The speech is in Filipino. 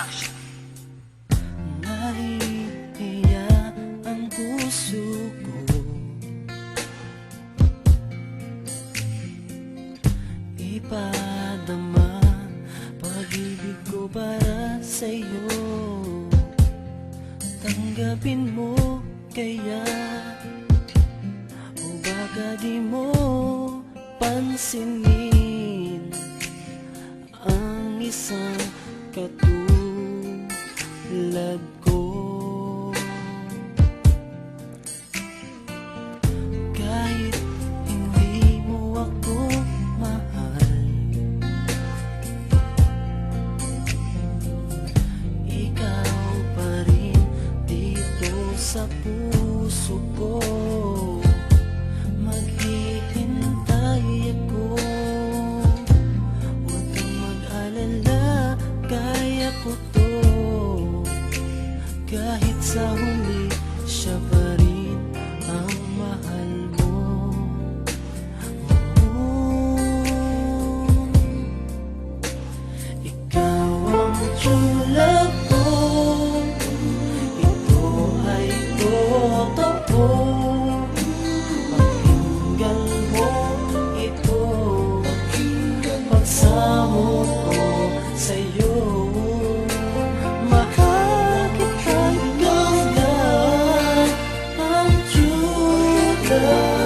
Production. Nahihiya ang puso ko, ipadama pag-ibig ko para sa'yo. Tanggapin mo kaya, o baka di mo pansinin ang isang katulad ko. Kahit hindi mo ako mahal, ikaw pa rin dito sa puso ko. Maghihintay ako, huwag kang mag-alala, kaya ko to. Kahit sa huli, siya pa rin ang mahal mo. Ikaw ang true love ko, ito ay totoo. Pakinggan mo ito, pagsamo ko sa'yo. Mahal kita hanggang ang true love.